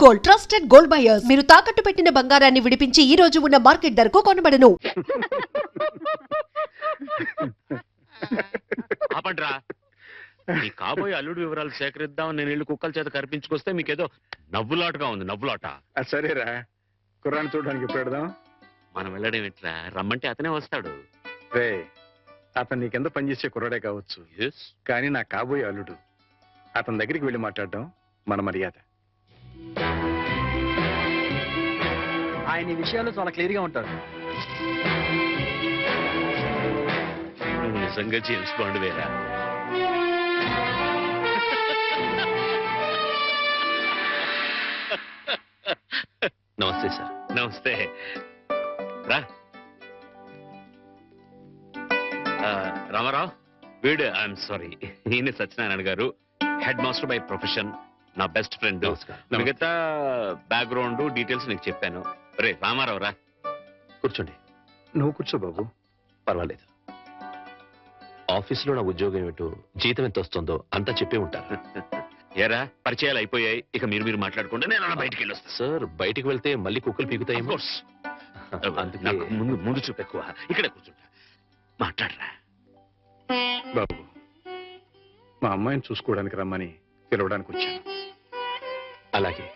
Gold, trusted gold buyers. మీరు తాకట్టు పెట్టిన బంగారాన్ని విడిపించి ఈ రోజు ఉన్న మార్కెట్ ధరకు కొనబడను. ఆపండ్రా. మీ కాబోయే అల్లుడు వివరాలు సేకరిద్దామని నేను ఇల్లు కుక్కల చేత కనిపించుకొస్తే మీకేదో నవ్వులాటగా ఉంది. నవ్వులాట. సరేరా, కుర్రాన్ని చూడడానికి ఎప్పుడు పెడదాం? మనం వెళ్ళడం ఎట్లా? రమ్మంటే అతనే వస్తాడు. రే, అతను నీ కింద పనిచేసే కుర్రాడే కావచ్చు, కానీ నా కాబోయే అల్లుడు. అతని దగ్గరికి వెళ్ళి మాట్లాడడం మన మర్యాద. ఆయన ఈ విషయాల్లో చాలా క్లియర్ గా ఉంటారు. నువ్వు నిజంగా జేమ్స్ బాండ్ వేరా? నమస్తే సార్. నమస్తే. రా. రామారావు, వీడు ఐఎమ్ సారీ, ఈయన సత్యనారాయణ గారు, హెడ్ మాస్టర్ బై ప్రొఫెషన్, నా బెస్ట్ ఫ్రెండ్. మిగతా బ్యాక్గ్రౌండ్ డీటెయిల్స్ నీకు చెప్పాను. రే రామారావు రా. కూర్చోండి. నువ్వు కూర్చో బాబు. పర్వాలేదు. ఆఫీసులో నా ఉద్యోగం ఏమిటో, జీతం ఎంత వస్తుందో అంతా చెప్పే ఉంటారు. ఏరా, పరిచయాలు అయిపోయాయి, ఇక మీరు మాట్లాడుకుంటే నేను అలా బయటికి వెళ్ళొస్తా. సార్, బయటికి వెళ్తే మళ్ళీ కుక్కలు పీకుతాయేమో. నాకు ముందు చూపు ఎక్కువ. ఇక్కడే కూర్చుంటా, మాట్లాడరా. బాబు, మా అమ్మాయిని చూసుకోవడానికి రమ్మని పిలవడానికి వచ్చాను. అలాగే,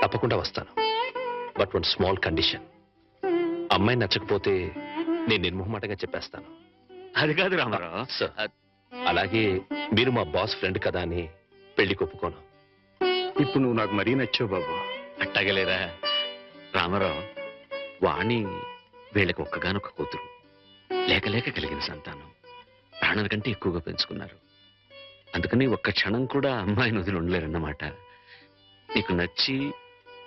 తప్పకుండా వస్తాను. But one small condition. అమ్మాయి నచ్చకపోతే నేను నిర్మోహమాటంగా చెప్పేస్తాను. అది కాదు రామారావు. సార్, అలాగే మీరు మా బాస్ ఫ్రెండ్ కదా అని పెళ్లి ఒప్పుకోను. ఇప్పుడు నువ్వు నాకు మరీ నచ్చావు బాబు. అట్టగలేరా రామారావు. వాణి వీళ్ళకి ఒక్కగానొక్క కూతురు, లేక లేక కలిగిన సంతానం, ప్రాణాల కంటే ఎక్కువగా పెంచుకున్నారు. అందుకని ఒక్క క్షణం కూడా అమ్మాయిని వదిలి ఉండలేరన్నమాట. నీకు నచ్చి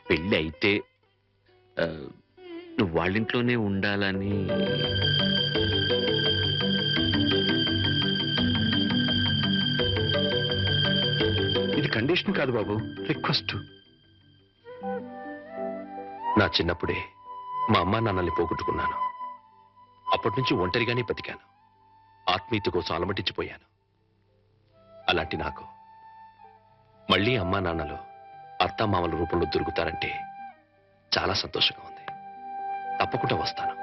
పెళ్ళి అయితే నువ్వు వాళ్ళింట్లోనే ఉండాలని. ఇది కండిషన్ కాదు బాబు, రిక్వెస్ట్. నా చిన్నప్పుడే మా అమ్మా నాన్నల్ని పోగొట్టుకున్నాను. అప్పటి నుంచి ఒంటరిగానే బతికాను. ఆత్మీయత కోసం అలమటించిపోయాను. అలాంటి నాకు మళ్ళీ అమ్మా నాన్నలు అత్తామామల రూపంలో దొరుకుతారంటే చాలా సంతోషంగా ఉంది. తప్పకుండా వస్తాను.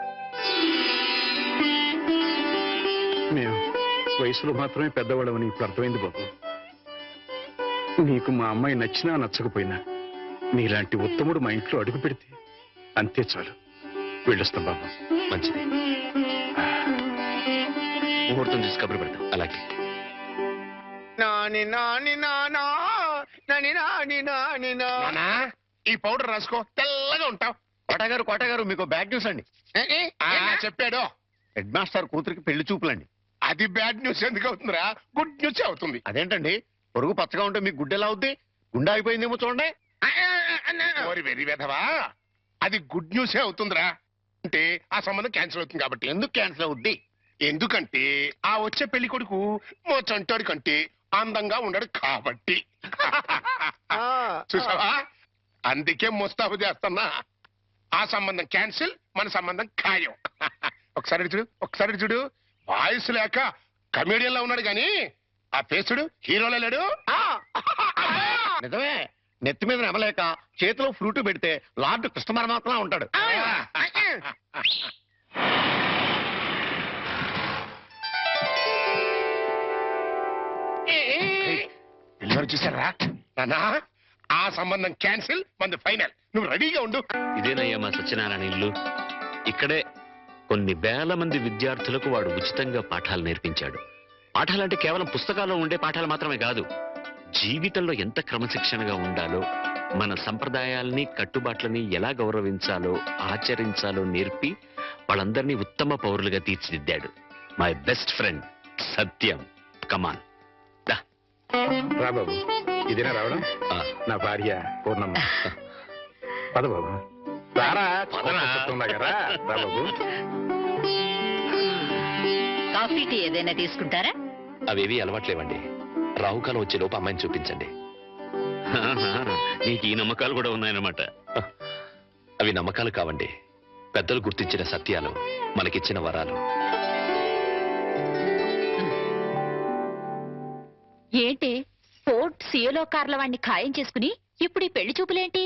మేము వయసులో మాత్రమే పెద్దవాళ్ళమని ఇప్పుడు అర్థమైంది బాబు. నీకు మా అమ్మాయి నచ్చినా నచ్చకపోయినా నీలాంటి ఉత్తముడు మా ఇంట్లో అడుగు పెడితే అంతే చాలు. వెళ్ళొస్తాం బాబు. మంచిది. ముహూర్తం చూసి కబురు పెడతాం. అలాగే. ఈ పౌడర్ రాసుకో, తెల్లగా ఉంటావు. కోటగారు మీకు బ్యాడ్ న్యూస్ అండి. చెప్పాడు. హెడ్ మాస్టర్ కూతురికి పెళ్లి చూపులండి. అది బ్యాడ్ న్యూస్ ఎందుకు అవుతుందిరా? గుడ్ న్యూస్ అవుతుంది. అదేంటండి, పొరుగు పచ్చగా ఉంటే మీకు గుడ్డెలా అవుద్ది? గుండె అయిపోయిందేమో చూడండి. ఓరి వెర్రి వెధవా, అది గుడ్ న్యూసే అవుతుందిరా. అంటే ఆ సంబంధం క్యాన్సిల్ అవుతుంది కాబట్టి. ఎందుకు క్యాన్సిల్ అవుద్ది? ఎందుకంటే ఆ వచ్చే పెళ్లి కొడుకు మా చంటాడి కంటే అందంగా ఉండడు కాబట్టి. చూసావా, అందుకే ముస్తాబు చేస్తున్నా. ఆ సంబంధం క్యాన్సిల్, మన సంబంధం ఖాయం. ఒకసారి చూడు. వాయిస్ లేక కమేడియన్ లా ఉన్నాడు గాని ఆ ఫేసుడు హీరోలో లేడు. నిజమే, నెత్తి మీద నెమలేక చేతిలో ఫ్రూట్ పెడితే లార్డ్ కృష్ణ పరమాత్మ ఉంటాడు. పిల్లలు చూసారా నానా? ఆ సంబంధం క్యాన్సిల్, మంది ఫైనల్. నువ్వు రెడీగా ఉండు. ఇదేనయ్యా మా సత్యనారాయణ ఇల్లు. ఇక్కడే కొన్ని వేల మంది విద్యార్థులకు వాడు ఉచితంగా పాఠాలు నేర్పించాడు. పాఠాలంటే కేవలం పుస్తకాల్లో ఉండే పాఠాలు మాత్రమే కాదు, జీవితంలో ఎంత క్రమశిక్షణగా ఉండాలో, మన సంప్రదాయాల్ని కట్టుబాట్లని ఎలా గౌరవించాలో ఆచరించాలో నేర్పి వాళ్ళందరినీ ఉత్తమ పౌరులుగా తీర్చిదిద్దాడు. మై బెస్ట్ ఫ్రెండ్ సత్యం. కమాన్ రా బాబు. ఇదేనా రావడం? నా భార్య పూర్ణమ్మ. పద బాబు. రా బాబు. కాఫీ టీ ఏదైనా తీసుకుంటారా? అవేవి అలవాట్లేవండి. రాహుకాలం వచ్చే లోపు అమ్మాయిని చూపించండి. నీకు ఈ నమ్మకాలు కూడా ఉన్నాయన్నమాట. అవి నమ్మకాలు కావండి, పెద్దలు గుర్తించిన సత్యాలు, మనకిచ్చిన వరాలు. ఏంటి ఫోర్ట్ సియోలో కార్ల వాడిని ఖాయం చేసుకుని ఇప్పుడు ఈ పెళ్లి చూపులేంటి?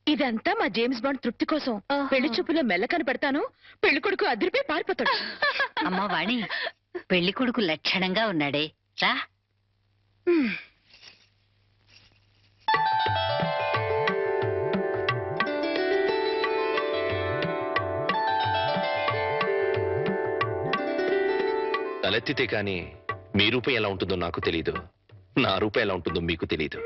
ఇదంతా మా జేమ్స్ బాండ్ తృప్తి కోసం. పెళ్లి చూపులో మెల్ల కనపడతాను, పెళ్లి కొడుకు అదిరిపోయి పారిపోతాడు. అమ్మా వాణి, పెళ్లి కొడుకు లక్షణంగా ఉన్నాడే, రా. తలెత్తితే కాని మీ రూపం ఎలా ఉంటుందో నాకు తెలీదు, నా రూపం ఎలా ఉంటుందో మీకు తెలీదు.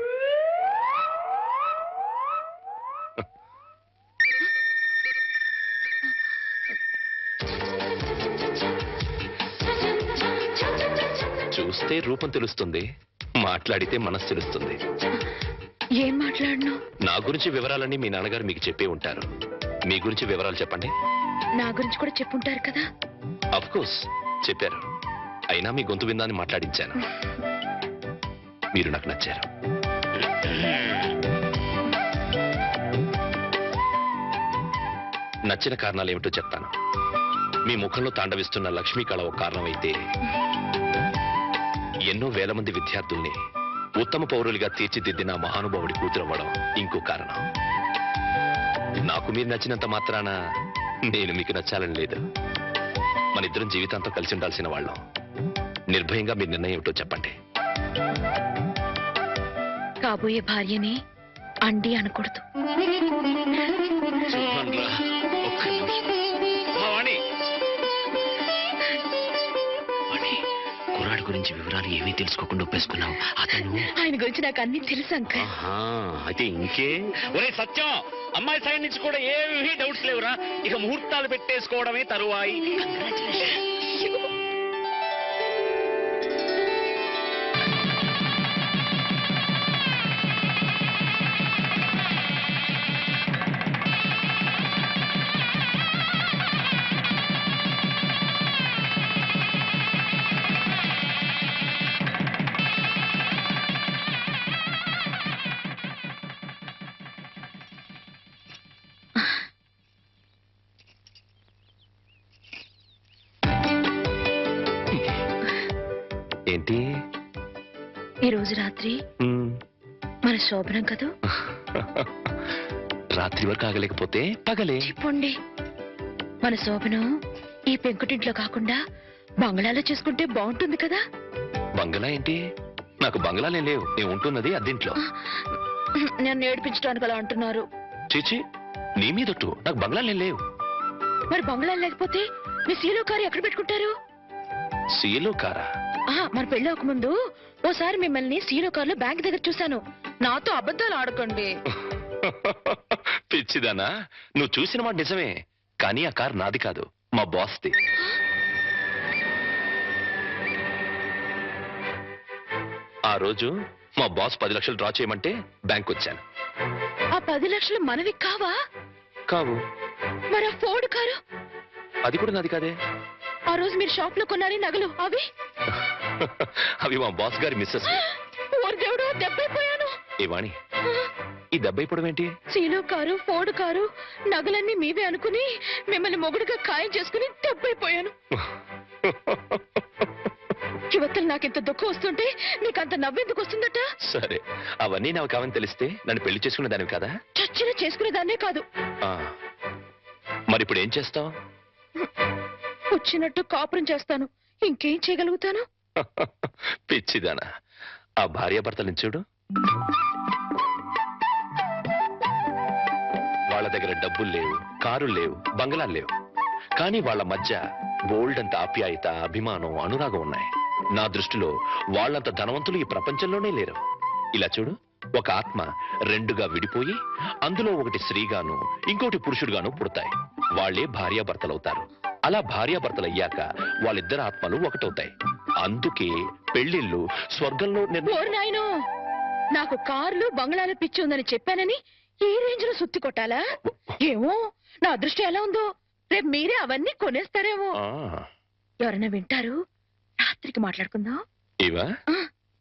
చూస్తే రూపం తెలుస్తుంది, మాట్లాడితే మనసు తెలుస్తుంది. ఏం మాట్లాడను? నా గురించి వివరాలన్నీ మీ నాన్నగారు మీకు చెప్పే ఉంటారు. మీ గురించి వివరాలు చెప్పండి. నా గురించి కూడా చెప్పుంటారు కదా. అఫ్ కోర్స్ చెప్పారు, అయినా మీ గొంతు విందాన్ని మాట్లాడించాను. మీరు నాకు నచ్చారు. నచ్చిన కారణాలు ఏమిటో చెప్తాను. మీ ముఖంలో తాండవిస్తున్న లక్ష్మీ కళ ఒక కారణం అయితే, ఎన్నో వేల మంది విద్యార్థుల్ని ఉత్తమ పౌరులుగా తీర్చిదిద్దిన మహానుభావుడి కూతురవ్వడం ఇంకో కారణం. నాకు మీరు నచ్చినంత మాత్రాన నేను మీకు నచ్చాలని లేదు. మన ఇద్దరం జీవితాంతం కలిసి ఉండాల్సిన వాళ్ళం. నిర్భయంగా మీ నిర్ణయం ఏమిటో చెప్పండి. కాబోయే భార్యని అండి అనకూడదు. కుర్రాడి గురించి వివరాలు ఏమీ తెలుసుకోకుండా ఒప్పేసుకున్నావు. అతను ఆయన గురించి నాకు అన్ని తెలుసు అంకల్. అయితే ఇంకే. ఒరే సత్యం, అమ్మాయి సైడ్ నుంచి కూడా ఏమీ డౌట్స్ లేవురా. ఇక ముహూర్తాలు పెట్టేసుకోవడమే తరువాయి. ఏంటి? ఈ రోజు రాత్రి మన శోభనం కదూ. రాత్రి వరకు ఆగలేకపోతే పగలే చెప్పండి. మన శోభనం ఈ పెంకుటింట్లో కాకుండా బంగ్లాలో చేసుకుంటే బాగుంటుంది కదా. బంగ్లా ఏంటి? నాకు బంగ్లాలే లేవు. నేను ఉంటున్నది అద్దెంట్లో. నన్ను ఏడిపించడానికి అలా అంటున్నారు. చీచి, నీ మీదొట్టు. నాకు బంగ్లాలే లేవు. మరి బంగ్లా లేకపోతే మీ సీలో కారు ఎక్కడ పెట్టుకుంటారు? సీలో కారా? మన పెళ్ళి ముందు ఓసారి మిమ్మల్ని సీలో కారులో బ్యాంక్ దగ్గర చూశాను. నాతో అబద్ధాలు ఆడకండి. పిచ్చిదానా, నువ్వు చూసిన మాట నిజమే, కానీ ఆ కారు నాది కాదు, మా బాస్ది. ఆ రోజు మా బాస్ 10 లక్షలు డ్రా చేయమంటే బ్యాంక్ వచ్చాను. ఆ 10 లక్షలు మనవి కావా? కావు. మరి ఆ ఫోర్డ్ కారు? అది కూడా నాది కాదే. ఆ రోజు మీరు షాప్ లో కొన్నారే నగలు అవి? అవి మా బాస్ గారి మిస్సెస్. ఓరి దేవుడు, దెబ్బైపోయాను. ఏ వాణి, ఈ దెబ్బైపోవడం ఏంటి? సీలో కారు, ఫోర్డ్ కారు, నగలన్నీ మీవే అనుకుని మిమ్మల్ని మొగుడుగా ఖాయం చేసుకుని దెబ్బైపోయాను. యువతలు నాకింత దుఃఖం వస్తుంటే నీకంత నవ్వెందుకు వస్తుందట? సరే, అవన్నీ నాకు కావని తెలిస్తే నన్ను పెళ్లి చేసుకునే దానివి కదా. చచ్చిన చేసుకునేదాన్నే కాదు. మరి ఇప్పుడు ఏం చేస్తావు? వచ్చినట్టు కాపురం చేస్తాను. ఇంకేం చేయగలుగుతాను? పిచ్చిదానా, ఆ భార్యాభర్తలను చూడు. వాళ్ళ దగ్గర డబ్బులు లేవు, కారులు లేవు, బంగ్లాలు లేవు, కానీ వాళ్ళ మధ్య బోల్డంత ఆప్యాయత, అభిమానం, అనురాగం ఉన్నాయి. నా దృష్టిలో వాళ్ళంత ధనవంతులు ఈ ప్రపంచంలోనే లేరు. ఇలా చూడు, ఒక ఆత్మ రెండుగా విడిపోయి అందులో ఒకటి స్త్రీగాను ఇంకోటి పురుషుడుగాను పుడతాయి. వాళ్లే భార్యాభర్తలవుతారు. అలా భార్యాభర్తలు అయ్యాక వాళ్ళిద్దరు ఆత్మలు ఒకటవుతాయి. అందుకే పెళ్లిళ్ళు స్వర్గంలో నాయనో, నాకు కార్లు బంగ్లాలు పిచ్చి ఉందని చెప్పానని ఈ రేంజ్ లో సుత్తి కొట్టాలా? ఏమో నా అదృష్టం ఎలా ఉందో, రేపు మీరే అవన్నీ కొనేస్తారేమో. ఎవరైనా వింటారు. రాత్రికి మాట్లాడుకుందాం. ఇవా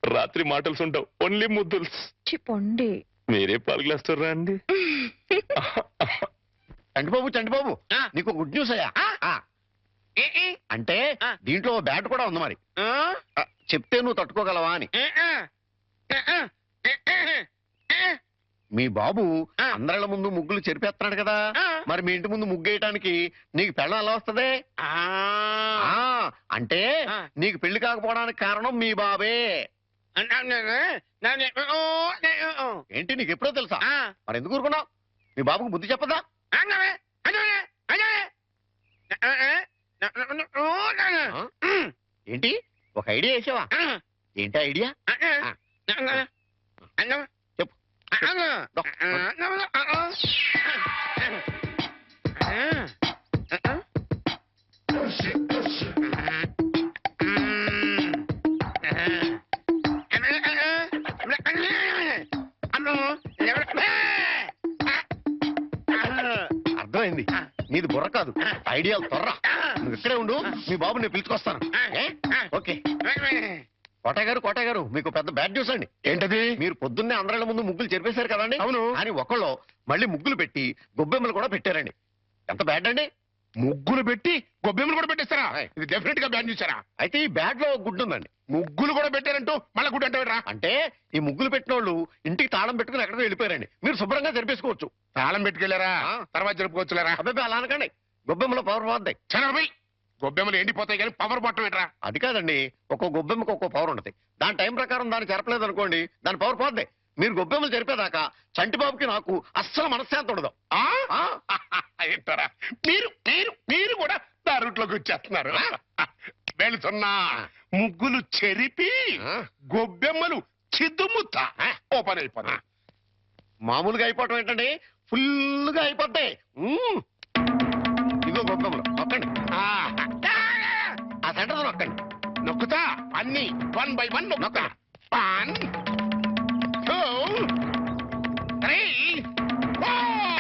రాత్రి మాటలు ఉండవు, ఓన్లీ ముద్దుల్స్. చెప్పండి. మీరే పాలు గ్లాస్ తో రండి. చంటిబాబు, నీకు గుడ్ న్యూస్ అయ్యా. అంటే దీంట్లో బ్యాట్ కూడా ఉంది. మరి చెప్తే నువ్వు తట్టుకోగలవా అని. మీ బాబు అందరిళ్ళ ముందు ముగ్గులు చెరిపేస్తున్నాడు కదా, మరి మీ ఇంటి ముందు ముగ్గు వేయటానికి నీకు పెళ్ళం ఎలా వస్తది? అంటే నీకు పెళ్లి కాకపోవడానికి కారణం మీ బాబే. ఏంటి నీకు ఎప్పుడో తెలుసా? మరి ఎందుకు ఊరుకున్నావు? మీ బాబుకు బుద్ధి చెప్పదా? ఏంటి ఒక ఐడియా వేసావా? ఏంటి ఐడియా? చెప్పు. అర్థమైంది, నీది బుర్ర కాదు, ఐడియాలు తొర్ర. నువ్వు ఇక్కడే ఉండు, మీ బాబు నేను పిలుచుకొస్తాను. ఓకే. కోటయ్య గారు మీకు పెద్ద బ్యాడ్ న్యూస్ అండి. ఏంటది? మీరు పొద్దున్నే అందరిళ్ళ ముందు ముగ్గులు చెరిపేశారు కదండి. అవును. అని ఒకళ్ళు మళ్ళీ ముగ్గులు పెట్టి గొబ్బెమ్మలు కూడా పెట్టారండి. ఎంత బ్యాడ్ అండి? ముగ్గులు పెట్టి గొబ్బెమ్మలు కూడా పెట్టేస్తారా? ఇది డెఫినెట్ గా బ్యాన్ చూసారా? అయితే ఈ బ్యాడ్ లో గుడ్ ఉందండి. ముగ్గులు కూడా పెట్టారంటూ మళ్ళీ గుడ్ అంటే అంటే ఈ ముగ్గులు పెట్టిన వాళ్ళు ఇంటికి తాళం పెట్టుకుని ఎక్కడికో వెళ్ళిపోయారండి. మీరు శుభ్రంగా జరిపేసుకోవచ్చు. తాళం పెట్టుకెళ్ళారా? తర్వాత జరుపుకోవచ్చులేరా? అబ్బాయి అలా అనకండి, గొబ్బెమ్మలో పవర్ పోద్ది. చనభై గొబ్బెమ్మలు ఎండిపోతాయి కానీ పవర్ పట్టం ఏంట్రా? అది కాదండి, ఒక్కో గొబ్బెమ్మకు ఒక్కో పవర్ ఉంటుంది. దాని టైం ప్రకారం దాన్ని చెరపలేదు అనుకోండి, దాని పవర్ పోద్ది. మీరు గొబ్బెమ్మలు జరిపేదాకా చంటిబాబుకి నాకు అస్సలు మనశ్శాంతి ఉండదు. ఏంటారా మీరు మీరు మీరు కూడా నా రూట్లోకి వచ్చేస్తున్నారు. వెళుతున్నా ముగ్గులు చెరిపి గొబ్బెమ్మలు చిద్దుముత్త ఓపెన్ అయిపోతా. మామూలుగా అయిపోవటం ఏంటండి, ఫుల్గా అయిపోతాయి. ఇదిగో గొబ్బెమ్మలు నొక్కండి, ఆ సెంటర్ నొక్కండి. నొక్కుతా అన్ని 1 by 1 నొక్కుతా. 1 2 3 4.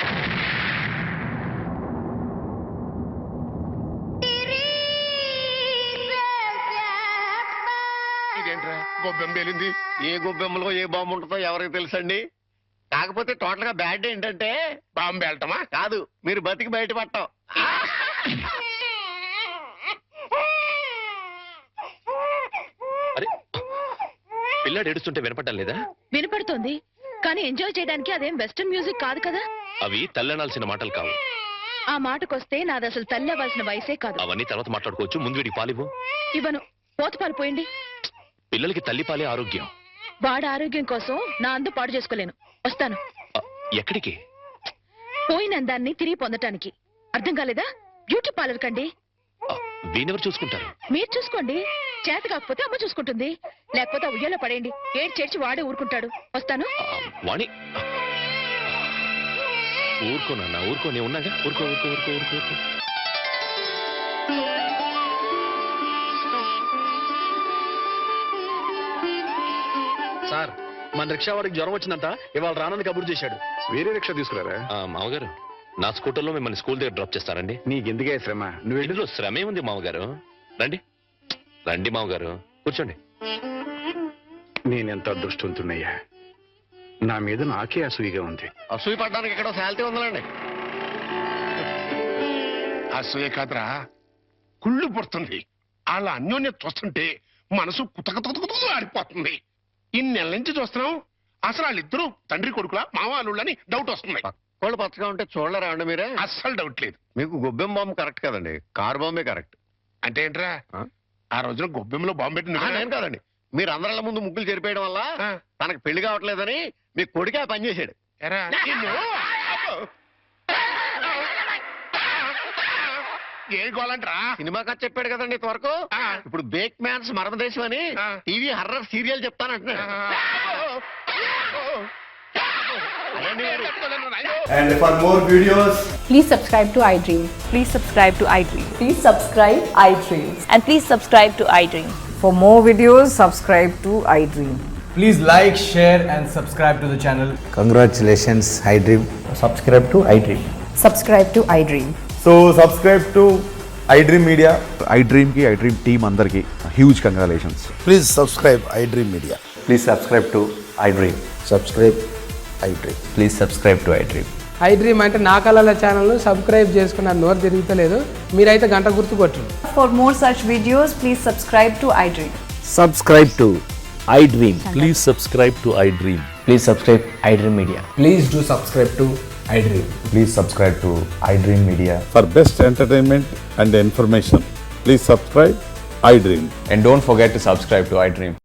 ఇదేంట్రా గొబ్బెమ్మ పేలింది? ఏ గొబ్బెమ్మలో ఏ బాంబు ఉంటుందో ఎవరికి తెలుసండి. కాకపోతే టోటల్ గా బ్యాడ్ ఏంటంటే బాంబు పేలటమా? కాదు, మీరు బతికి బయటపడటం. అరే పిల్లాడు ఏడుస్తుంటే వినపడ్డం లేదా? వినపడుతోంది, కానీ ఎంజాయ్ చేయడానికి అదేం వెస్టర్న్ మ్యూజిక్ కాదు కదా. అవి తల్లనాల్సిన మాటలు కావు. ఆ మాటకొస్తే నాది అసలు తల్లి అవ్వాల్సిన వయసే కాదు. అవన్నీ తర్వాత మాట్లాడుకోవచ్చు, ముందు వీడికి పాలివ్వు. ఇవ్వను, పోత పారిపోయింది. పిల్లలకి తల్లిపాలే ఆరోగ్యం. వాడి ఆరోగ్యం కోసం నా అందు పాడు చేసుకోలేను. వస్తాను. ఎక్కడికి? పోయిన అందాన్ని తిరిగి పొందటానికి. అర్థం కాలేదా? బ్యూటీ పార్లర్ కండి. వీణెవరు చూసుకుంటారు? మీరు చూసుకోండి. చేత కాకపోతే అమ్మ చూసుకుంటుంది, లేకపోతే ఉయ్యాలో పడేయండి. ఏడు చేర్చి వాడే ఊరుకుంటాడు. వస్తాను. వాణి ఊరుకోనన్నా, ఊరుకో, నేను ఉన్నాగా. ఊరుకో ఊరుకో ఊరుకో ఊరుకో ఊరుకో. సార్, మన రిక్షా వాడికి జ్వరం వచ్చిందంట, ఇవాళ రానని కబురు చేశాడు. వేరే రిక్షా తీసుకురారా? మామగారు, నా స్కూటర్లో మిమ్మల్ని స్కూల్ దగ్గర డ్రాప్ చేస్తారండి. నీకెందుకే శ్రమ? నువ్వు ఇందులో శ్రమే ఉంది మామగారు. రండి రండి మామగారు, కూర్చోండి. నేనెంత అదృష్టవంతున్నయ్యా, నా మీద నాకే అసూయగా ఉంది. అసూయ పడ్డానికి ఎక్కడో శాలిటీ ఉందండి. అసూయ కాదురా, కుళ్ళు పుడుతుంది. అలా అన్యోన్యత చూస్తుంటే మనసు కుతకుతకుతూ ఆడిపోతుంది. ఇన్నెల నుంచి చూస్తున్నాం, అసలు వాళ్ళిద్దరూ తండ్రి కొడుకులా మావాళ్ళని డౌట్ వస్తుంది. కోళ్ళు పచ్చగా ఉంటే చూడలేరా అండి మీరే? అస్సలు డౌట్ లేదు. మీకు గొబ్బెమ్మ బాంబు కరెక్ట్ కదండి, కారు బాంబే కరెక్ట్. అంటే ఏంట్రా, ఆ రోజున గొబ్బెమ్మలో బాంబు పెట్టింది నేను కాదండి. మీరు అందరిళ్ళ ముందు ముగ్గులు చెరిపేయడం వల్ల తనకు పెళ్లి కావట్లేదని మీ కొడుకే ఆ పని చేశాడు. ఏ గోలంట్రా? సినిమా కథ చెప్పాడు కదండి ఇంతవరకు. ఇప్పుడు బేక్ మ్యాన్స్ మరమదేశం అని టీవీ హర్రర్ సీరియల్ చెప్తానంటున్నాడు. And for more videos, please subscribe to iDream. Please subscribe to iDream. Please subscribe iDream. And please subscribe to iDream. For more videos, subscribe to iDream. please like, share and subscribe to the channel. Congratulations, iDream. Subscribe to iDream. Subscribe to iDream. So subscribe to iDream Media. iDream ki iDream team andarki huge congratulations. Please subscribe iDream Media. Please subscribe to iDream. Subscribe iDream. Please subscribe to iDream. iDream అంటే నా కళల channel subscribe చేసుకున్న నోరు తిరుగుతలేదు, మీరైతే గంట గుర్తు కొట్టండి. For more such videos, please subscribe to iDream. Subscribe to iDream. Please subscribe to iDream. Please subscribe iDream Media. Please do subscribe to iDream. Please subscribe to iDream Media. For best entertainment and information, please subscribe iDream. And don't forget to subscribe to iDream.